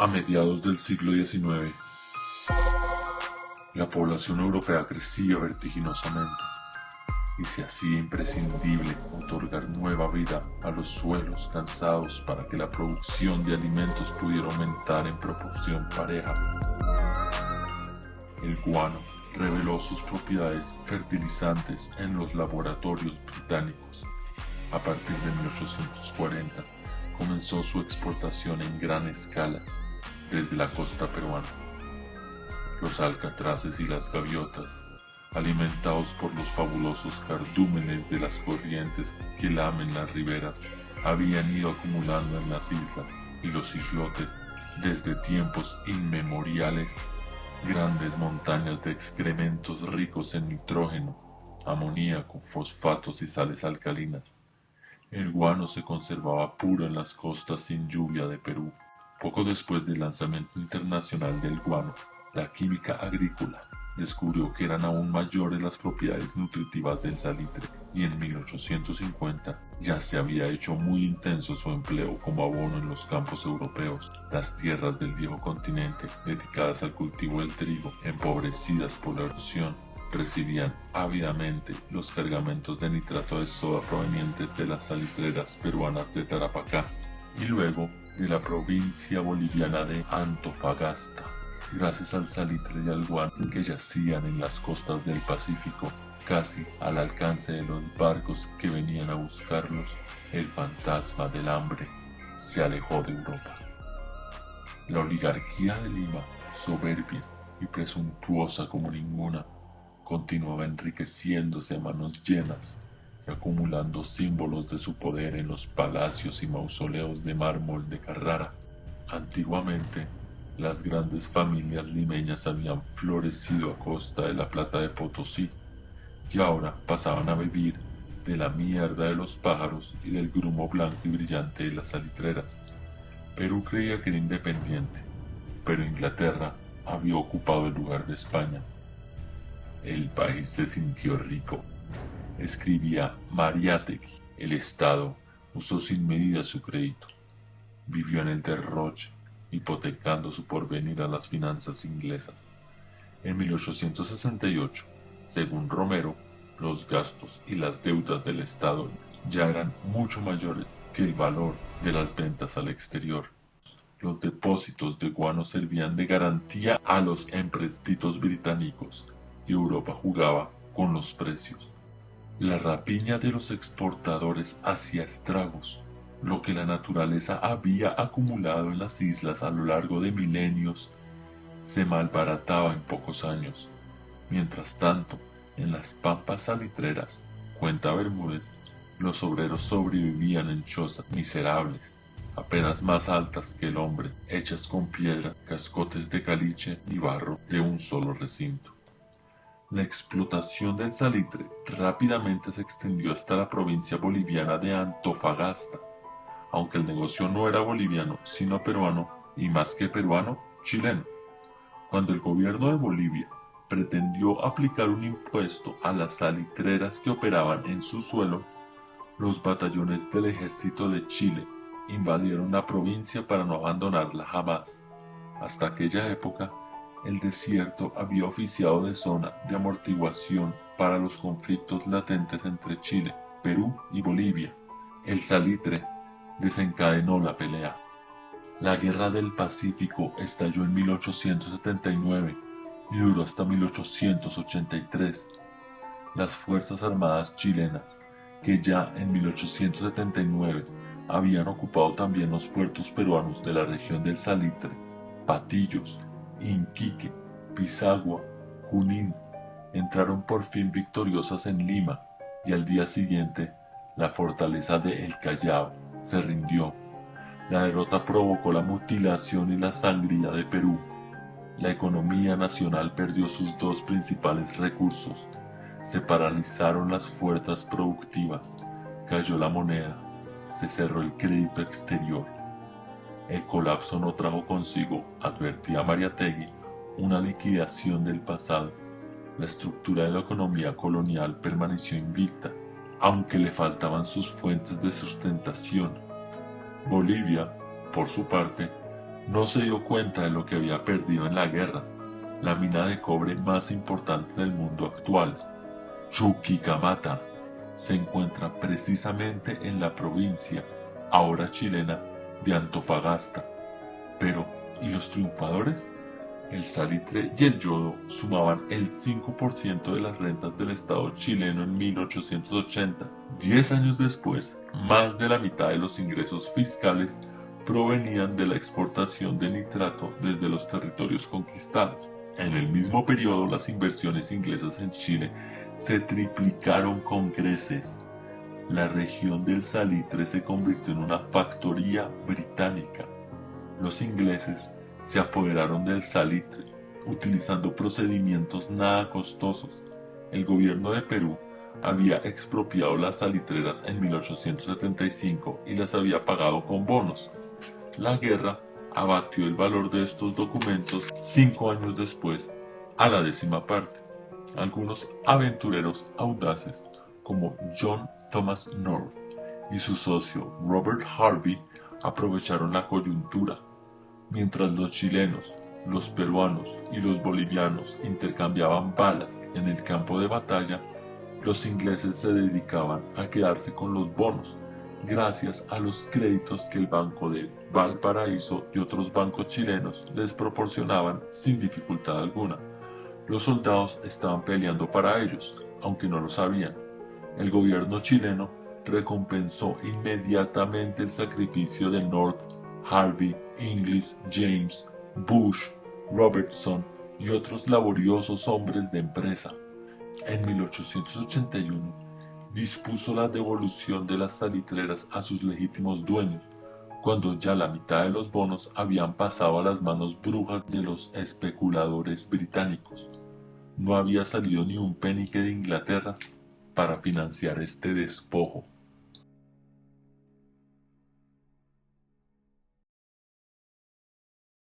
A mediados del siglo XIX, la población europea crecía vertiginosamente y se hacía imprescindible otorgar nueva vida a los suelos cansados para que la producción de alimentos pudiera aumentar en proporción pareja. El guano reveló sus propiedades fertilizantes en los laboratorios británicos. A partir de 1840 comenzó su exportación en gran escala desde la costa peruana. Los alcatraces y las gaviotas, alimentados por los fabulosos cardúmenes de las corrientes que lamen las riberas, habían ido acumulando en las islas y los islotes desde tiempos inmemoriales grandes montañas de excrementos ricos en nitrógeno, amoníaco, fosfatos y sales alcalinas. El guano se conservaba puro en las costas sin lluvia de Perú. Poco después del lanzamiento internacional del guano, la química agrícola descubrió que eran aún mayores las propiedades nutritivas del salitre y en 1850 ya se había hecho muy intenso su empleo como abono en los campos europeos. Las tierras del viejo continente, dedicadas al cultivo del trigo, empobrecidas por la erosión, recibían ávidamente los cargamentos de nitrato de soda provenientes de las salitreras peruanas de Tarapacá y luego de la provincia boliviana de Antofagasta. Gracias al salitre y al guano que yacían en las costas del Pacífico, casi al alcance de los barcos que venían a buscarlos, el fantasma del hambre se alejó de Europa. La oligarquía de Lima, soberbia y presuntuosa como ninguna, continuaba enriqueciéndose a manos llenas y acumulando símbolos de su poder en los palacios y mausoleos de mármol de Carrara. Antiguamente, las grandes familias limeñas habían florecido a costa de la plata de Potosí y ahora pasaban a vivir de la mierda de los pájaros y del grumo blanco y brillante de las salitreras. Perú creía que era independiente, pero Inglaterra había ocupado el lugar de España. El país se sintió rico, escribía Mariátegui. El Estado usó sin medida su crédito. Vivió en el derroche, hipotecando su porvenir a las finanzas inglesas. En 1868, según Romero, los gastos y las deudas del Estado ya eran mucho mayores que el valor de las ventas al exterior. Los depósitos de guano servían de garantía a los empréstitos británicos y Europa jugaba con los precios. La rapiña de los exportadores hacía estragos. Lo que la naturaleza había acumulado en las islas a lo largo de milenios se malbarataba en pocos años. Mientras tanto, en las pampas salitreras, cuenta Bermúdez, los obreros sobrevivían en chozas miserables, apenas más altas que el hombre, hechas con piedra, cascotes de caliche y barro de un solo recinto. La explotación del salitre rápidamente se extendió hasta la provincia boliviana de Antofagasta, aunque el negocio no era boliviano, sino peruano, y más que peruano, chileno. Cuando el gobierno de Bolivia pretendió aplicar un impuesto a las salitreras que operaban en su suelo, los batallones del ejército de Chile invadieron la provincia para no abandonarla jamás. Hasta aquella época, el desierto había oficiado de zona de amortiguación para los conflictos latentes entre Chile, Perú y Bolivia. El salitre desencadenó la pelea. La Guerra del Pacífico estalló en 1879 y duró hasta 1883. Las Fuerzas Armadas chilenas, que ya en 1879 habían ocupado también los puertos peruanos de la región del Salitre, Patillos, Iquique, Pisagua, Junín, entraron por fin victoriosas en Lima y al día siguiente la fortaleza de El Callao se rindió. La derrota provocó la mutilación y la sangría de Perú. La economía nacional perdió sus dos principales recursos. Se paralizaron las fuerzas productivas, cayó la moneda, se cerró el crédito exterior. El colapso no trajo consigo, advertía Mariátegui, una liquidación del pasado. La estructura de la economía colonial permaneció invicta, aunque le faltaban sus fuentes de sustentación. Bolivia, por su parte, No se dio cuenta de lo que había perdido en la guerra, la mina de cobre más importante del mundo actual. Chuquicamata se encuentra precisamente en la provincia, ahora chilena, de Antofagasta. Pero, ¿y los triunfadores? El salitre y el yodo sumaban el 5% de las rentas del Estado chileno en 1880. 10 años después, más de la mitad de los ingresos fiscales provenían de la exportación de nitrato desde los territorios conquistados. En el mismo periodo, las inversiones inglesas en Chile se triplicaron con creces. La región del salitre se convirtió en una factoría británica. Los ingleses se apoderaron del salitre, utilizando procedimientos nada costosos. El gobierno de Perú había expropiado las salitreras en 1875 y las había pagado con bonos. La guerra abatió el valor de estos documentos 5 años después a la 10ª parte. Algunos aventureros audaces, como John Thomas North y su socio Robert Harvey, aprovecharon la coyuntura. Mientras los chilenos, los peruanos y los bolivianos intercambiaban balas en el campo de batalla, los ingleses se dedicaban a quedarse con los bonos, gracias a los créditos que el Banco de Valparaíso y otros bancos chilenos les proporcionaban sin dificultad alguna. Los soldados estaban peleando para ellos, aunque no lo sabían. El gobierno chileno recompensó inmediatamente el sacrificio de North, Harvey, Inglis, James, Bush, Robertson y otros laboriosos hombres de empresa. En 1881 dispuso la devolución de las salitreras a sus legítimos dueños, cuando ya la mitad de los bonos habían pasado a las manos brujas de los especuladores británicos. No había salido ni un penique de Inglaterra para financiar este despojo.